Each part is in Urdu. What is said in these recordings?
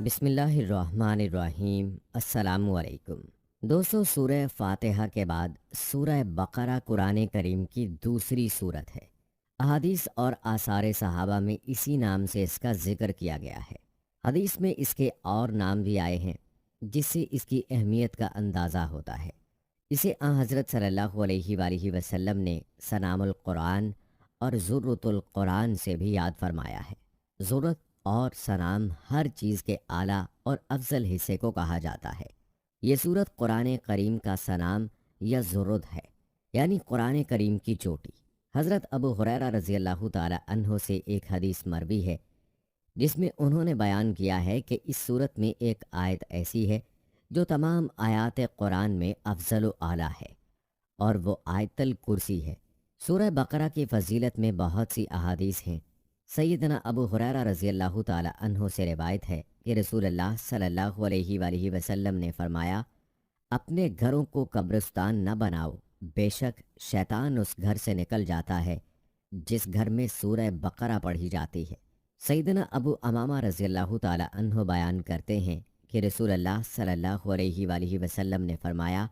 بسم اللہ الرحمن الرحیم۔ السلام علیکم دوستو، سورہ فاتحہ کے بعد سورہ بقرہ قرآن کریم کی دوسری صورت ہے۔ احادیث اور آثار صحابہ میں اسی نام سے اس کا ذکر کیا گیا ہے۔ حدیث میں اس کے اور نام بھی آئے ہیں جس سے اس کی اہمیت کا اندازہ ہوتا ہے۔ اسے حضرت صلی اللہ علیہ وآلہ وسلم نے سنام القرآن اور ذرۃ القرآن سے بھی یاد فرمایا ہے۔ ذرت اور سنام ہر چیز کے اعلیٰ اور افضل حصے کو کہا جاتا ہے۔ یہ سورت قرآن کریم کا سنام یا ذرت ہے، یعنی قرآن کریم کی چوٹی۔ حضرت ابو ہریرہ رضی اللہ تعالی عنہ سے ایک حدیث مروی ہے جس میں انہوں نے بیان کیا ہے کہ اس سورت میں ایک آیت ایسی ہے جو تمام آیات قرآن میں افضل و اعلیٰ ہے، اور وہ آیت الکرسی ہے۔ سورہ بقرہ کی فضیلت میں بہت سی احادیث ہیں۔ سیدنا ابو ہریرہ رضی اللہ تعالی عنہ سے روایت ہے کہ رسول اللہ صلی اللہ علیہ وآلہ وسلم نے فرمایا، اپنے گھروں کو قبرستان نہ بناؤ، بے شک شیطان اس گھر سے نکل جاتا ہے جس گھر میں سورہ بقرہ پڑھی جاتی ہے۔ سیدنا ابو امامہ رضی اللہ تعالی عنہ بیان کرتے ہیں کہ رسول اللہ صلی اللہ علیہ وآلہ وسلم نے فرمایا،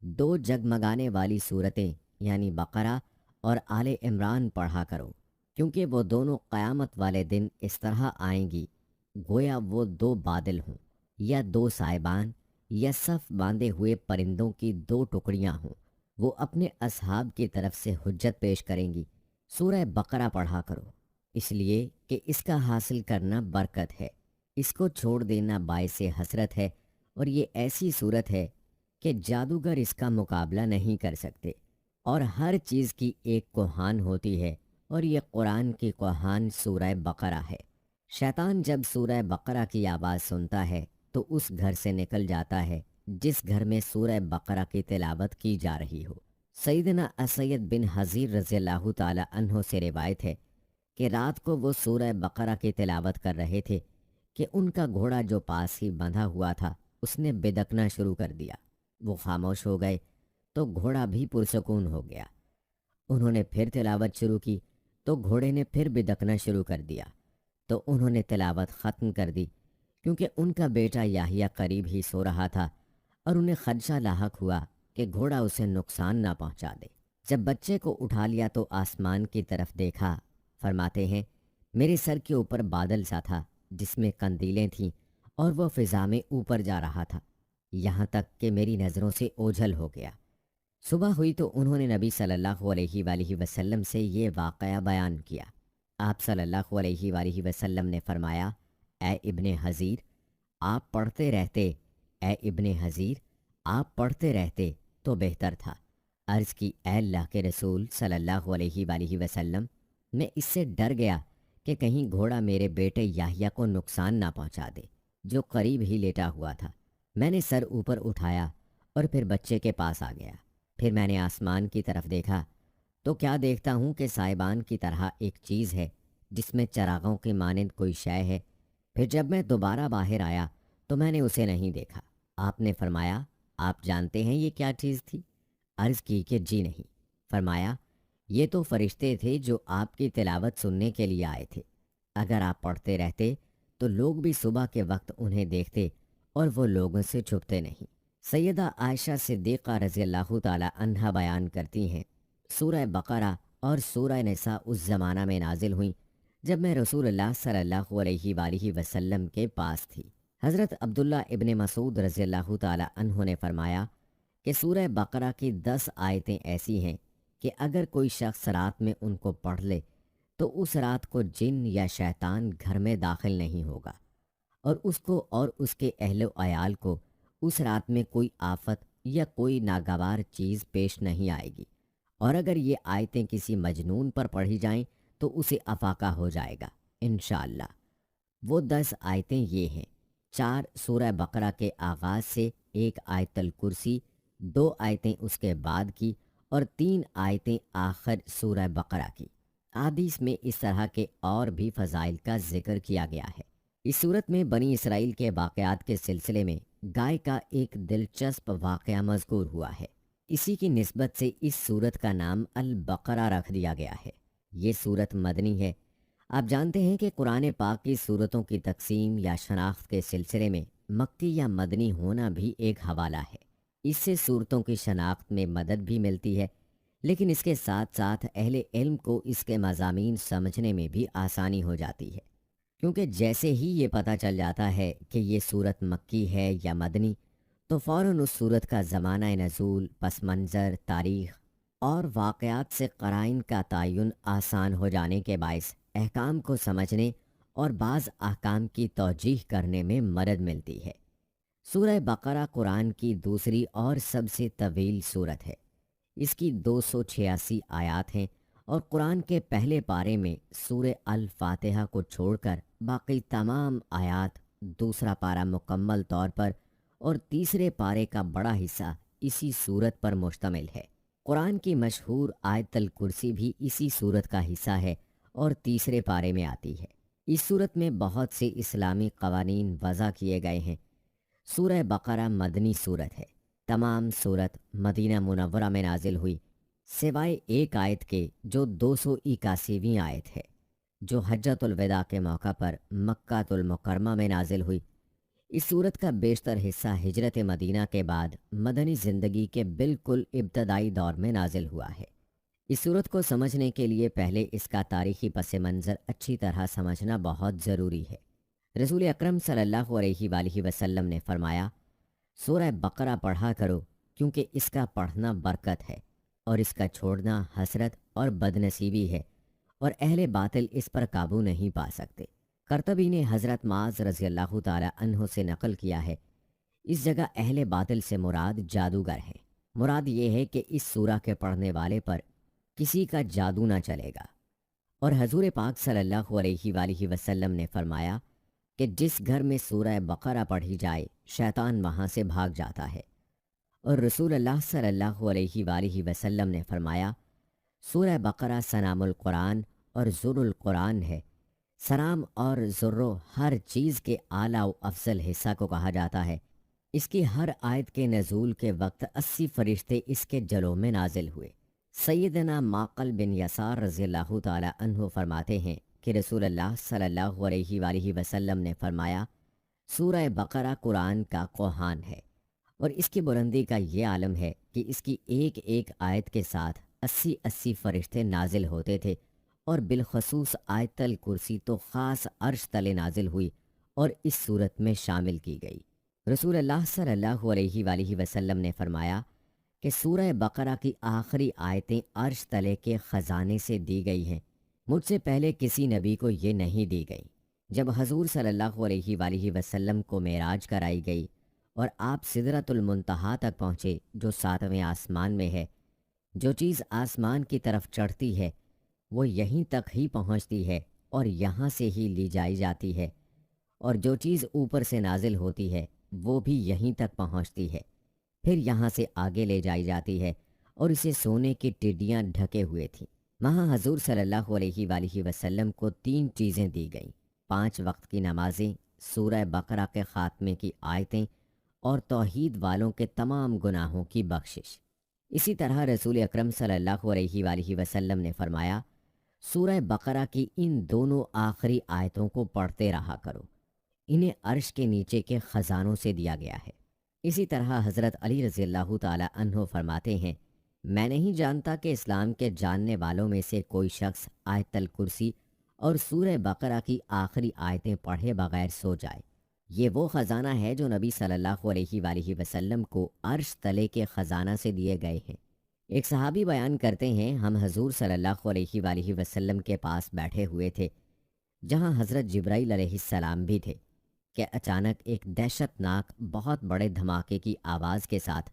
دو جگمگانے والی صورتیں یعنی بقرہ اور آل عمران پڑھا کرو، کیونکہ وہ دونوں قیامت والے دن اس طرح آئیں گی گویا وہ دو بادل ہوں، یا دو سائبان، یا صف باندھے ہوئے پرندوں کی دو ٹکڑیاں ہوں۔ وہ اپنے اصحاب کی طرف سے حجت پیش کریں گی، سورہ بقرہ پڑھا کرو، اس لیے کہ اس کا حاصل کرنا برکت ہے، اس کو چھوڑ دینا باعث حسرت ہے، اور یہ ایسی صورت ہے کہ جادوگر اس کا مقابلہ نہیں کر سکتے، اور ہر چیز کی ایک کوہان ہوتی ہے، اور یہ قرآن کی کوہان سورہ بقرہ ہے۔ شیطان جب سورہ بقرہ کی آواز سنتا ہے تو اس گھر سے نکل جاتا ہے جس گھر میں سورہ بقرہ کی تلاوت کی جا رہی ہو۔ سیدنا اسید بن حضیر رضی اللہ تعالی عنہ سے روایت ہے کہ رات کو وہ سورہ بقرہ کی تلاوت کر رہے تھے کہ ان کا گھوڑا جو پاس ہی بندھا ہوا تھا اس نے بدکنا شروع کر دیا۔ وہ خاموش ہو گئے تو گھوڑا بھی پرسکون ہو گیا۔ انہوں نے پھر تلاوت شروع کی تو گھوڑے نے پھر بدکنا شروع کر دیا، تو انہوں نے تلاوت ختم کر دی، کیونکہ ان کا بیٹا یحییٰ قریب ہی سو رہا تھا اور انہیں خدشہ لاحق ہوا کہ گھوڑا اسے نقصان نہ پہنچا دے۔ جب بچے کو اٹھا لیا تو آسمان کی طرف دیکھا، فرماتے ہیں میرے سر کے اوپر بادل سا تھا جس میں قندیلیں تھیں، اور وہ فضا میں اوپر جا رہا تھا، یہاں تک کہ میری نظروں سے اوجھل ہو گیا۔ صبح ہوئی تو انہوں نے نبی صلی اللہ علیہ وآلہ وسلم سے یہ واقعہ بیان کیا۔ آپ صلی اللہ علیہ وآلہ وسلم نے فرمایا، اے ابن حضیر آپ پڑھتے رہتے، اے ابن حضیر آپ پڑھتے رہتے تو بہتر تھا۔ عرض کی، اے اللہ کے رسول صلی اللہ علیہ وآلہ وسلم، میں اس سے ڈر گیا کہ کہیں گھوڑا میرے بیٹے یحییٰ کو نقصان نہ پہنچا دے جو قریب ہی لیٹا ہوا تھا۔ میں نے سر اوپر اٹھایا اور پھر بچے کے پاس آ گیا۔ پھر میں نے آسمان کی طرف دیکھا تو کیا دیکھتا ہوں کہ سائبان کی طرح ایک چیز ہے جس میں چراغوں کی مانند کوئی شے ہے۔ پھر جب میں دوبارہ باہر آیا تو میں نے اسے نہیں دیکھا۔ آپ نے فرمایا، آپ جانتے ہیں یہ کیا چیز تھی؟ عرض کی کہ جی نہیں۔ فرمایا، یہ تو فرشتے تھے جو آپ کی تلاوت سننے کے لیے آئے تھے۔ اگر آپ پڑھتے رہتے تو لوگ بھی صبح کے وقت انہیں دیکھتے اور وہ لوگوں سے چھپتے نہیں۔ سیدہ عائشہ صدیقہ رضی اللہ تعالی عنہا بیان کرتی ہیں، سورہ بقرہ اور سورہ نساء اس زمانہ میں نازل ہوئیں جب میں رسول اللہ صلی اللہ علیہ وآلہ وسلم کے پاس تھی۔ حضرت عبداللہ ابن مسعود رضی اللہ تعالی عنہ نے فرمایا کہ سورہ بقرہ کی 10 آیتیں ایسی ہیں کہ اگر کوئی شخص رات میں ان کو پڑھ لے تو اس رات کو جن یا شیطان گھر میں داخل نہیں ہوگا، اور اس کو اور اس کے اہل و عیال کو اس رات میں کوئی آفت یا کوئی ناگوار چیز پیش نہیں آئے گی، اور اگر یہ آیتیں کسی مجنون پر پڑھی جائیں تو اسے افاقہ ہو جائے گا انشاءاللہ۔ وہ 10 آیتیں یہ ہیں: 4 سورہ بقرہ کے آغاز سے، 1 آیت الکرسی، 2 آیتیں اس کے بعد کی، اور 3 آیتیں آخر سورہ بقرہ کی۔ حدیث میں اس طرح کے اور بھی فضائل کا ذکر کیا گیا ہے۔ اس صورت میں بنی اسرائیل کے واقعات کے سلسلے میں گائے کا ایک دلچسپ واقعہ مذکور ہوا ہے۔ اسی کی نسبت سے اس سورت کا نام البقرہ رکھ دیا گیا ہے۔ یہ سورت مدنی ہے۔ آپ جانتے ہیں کہ قرآن پاک کی صورتوں کی تقسیم یا شناخت کے سلسلے میں مکی یا مدنی ہونا بھی ایک حوالہ ہے۔ اس سے صورتوں کی شناخت میں مدد بھی ملتی ہے، لیکن اس کے ساتھ ساتھ اہل علم کو اس کے مضامین سمجھنے میں بھی آسانی ہو جاتی ہے، کیونکہ جیسے ہی یہ پتہ چل جاتا ہے کہ یہ صورت مکی ہے یا مدنی، تو فوراً اس صورت کا زمانہ نزول، پس منظر، تاریخ اور واقعات سے قرائن کا تعین آسان ہو جانے کے باعث احکام کو سمجھنے اور بعض احکام کی توجیح کرنے میں مدد ملتی ہے۔ سورہ بقرہ قرآن کی دوسری اور سب سے طویل سورت ہے۔ اس کی 286 آیات ہیں اور قرآن کے پہلے پارے میں سورہ الفاتحہ کو چھوڑ کر باقی تمام آیات دوسرا پارہ مکمل طور پر اور تیسرے پارے کا بڑا حصہ اسی سورت پر مشتمل ہے۔ قرآن کی مشہور آیت الکرسی بھی اسی سورت کا حصہ ہے اور تیسرے پارے میں آتی ہے۔ اس سورت میں بہت سے اسلامی قوانین وضع کیے گئے ہیں۔ سورہ بقرہ مدنی سورت ہے۔ تمام سورت مدینہ منورہ میں نازل ہوئی، سوائے ایک آیت کے جو 281ویں آیت ہے، جو حجۃ الوداع کے موقع پر مکہ المکرمہ میں نازل ہوئی۔ اس سورت کا بیشتر حصہ ہجرت مدینہ کے بعد مدنی زندگی کے بالکل ابتدائی دور میں نازل ہوا ہے۔ اس سورت کو سمجھنے کے لیے پہلے اس کا تاریخی پس منظر اچھی طرح سمجھنا بہت ضروری ہے۔ رسول اکرم صلی اللہ علیہ وآلہ وسلم نے فرمایا، سورہ بقرہ پڑھا کرو کیونکہ اس کا پڑھنا برکت ہے اور اس کا چھوڑنا حسرت اور بدنصیبی ہے، اور اہل باطل اس پر قابو نہیں پا سکتے۔ قرطبی نے حضرت معاذ رضی اللہ تعالی عنہ سے نقل کیا ہے، اس جگہ اہل باطل سے مراد جادوگر ہے۔ مراد یہ ہے کہ اس سورہ کے پڑھنے والے پر کسی کا جادو نہ چلے گا۔ اور حضور پاک صلی اللہ علیہ وآلہ وسلم نے فرمایا کہ جس گھر میں سورہ بقرہ پڑھی جائے شیطان وہاں سے بھاگ جاتا ہے۔ اور رسول اللہ صلی اللہ علیہ وآلہ وسلم نے فرمایا، سورہ بقرہ سنام القرآن اور ذر القرآن ہے۔ سرام اور ذرو ہر چیز کے اعلیٰ و افضل حصہ کو کہا جاتا ہے۔ اس کی ہر آیت کے نزول کے وقت 80 فرشتے اس کے جلوں میں نازل ہوئے۔ سیدنا معقل بن یسار رضی اللہ تعالی عنہ فرماتے ہیں کہ رسول اللہ صلی اللہ علیہ وآلہ وسلم نے فرمایا، سورہ بقرہ قرآن کا کوہان ہے، اور اس کی بلندی کا یہ عالم ہے کہ اس کی ایک ایک آیت کے ساتھ 80 فرشتے نازل ہوتے تھے، اور بالخصوص آیت الکرسی تو خاص عرش تلے نازل ہوئی اور اس صورت میں شامل کی گئی۔ رسول اللہ صلی اللہ علیہ وآلہ وسلم نے فرمایا کہ سورہ بقرہ کی آخری آیتیں عرش تلے کے خزانے سے دی گئی ہیں، مجھ سے پہلے کسی نبی کو یہ نہیں دی گئی۔ جب حضور صلی اللہ علیہ وآلہ وسلم کو معراج کرائی گئی اور آپ سدرۃ المنتہا تک پہنچے جو 7ویں آسمان میں ہے، جو چیز آسمان کی طرف چڑھتی ہے وہ یہیں تک ہی پہنچتی ہے اور یہاں سے ہی لی جائی جاتی ہے، اور جو چیز اوپر سے نازل ہوتی ہے وہ بھی یہیں تک پہنچتی ہے، پھر یہاں سے آگے لے جائی جاتی ہے، اور اسے سونے کی ٹڈیاں ڈھکے ہوئے تھیں۔ وہاں حضور صلی اللہ علیہ وآلہ وسلم کو 3 چیزیں دی گئیں: 5 وقت کی نمازیں، سورہ بقرہ کے خاتمے کی آیتیں، اور توحید والوں کے تمام گناہوں کی بخشش۔ اسی طرح رسول اکرم صلی اللہ علیہ وآلہ وسلم نے فرمایا، سورہ بقرہ کی ان دونوں آخری آیتوں کو پڑھتے رہا کرو، انہیں عرش کے نیچے کے خزانوں سے دیا گیا ہے۔ اسی طرح حضرت علی رضی اللہ تعالی عنہ فرماتے ہیں، میں نہیں جانتا کہ اسلام کے جاننے والوں میں سے کوئی شخص آیت الکرسی اور سورہ بقرہ کی آخری آیتیں پڑھے بغیر سو جائے۔ یہ وہ خزانہ ہے جو نبی صلی اللہ علیہ وآلہ وسلم کو عرش تلے کے خزانہ سے دیے گئے ہیں۔ ایک صحابی بیان کرتے ہیں، ہم حضور صلی اللہ علیہ وآلہ وسلم کے پاس بیٹھے ہوئے تھے جہاں حضرت جبرائیل علیہ السلام بھی تھے کہ اچانک ایک دہشت ناک بہت بڑے دھماکے کی آواز کے ساتھ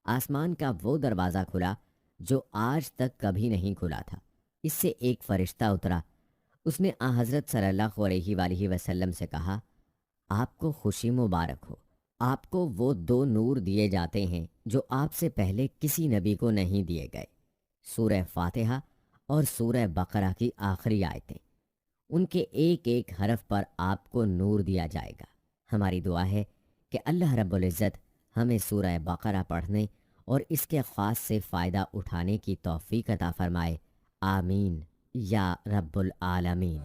آسمان کا وہ دروازہ کھلا جو آج تک کبھی نہیں کھلا تھا۔ اس سے ایک فرشتہ اترا، اس نے حضرت صلی اللہ علیہ وآلہ وسلم سے کہا، آپ کو خوشی مبارک ہو، آپ کو وہ 2 نور دیے جاتے ہیں جو آپ سے پہلے کسی نبی کو نہیں دیے گئے، سورہ فاتحہ اور سورہ بقرہ کی آخری آیتیں۔ ان کے ایک ایک حرف پر آپ کو نور دیا جائے گا۔ ہماری دعا ہے کہ اللہ رب العزت ہمیں سورہ بقرہ پڑھنے اور اس کے خاص سے فائدہ اٹھانے کی توفیق عطا فرمائے، آمین یا رب العالمین۔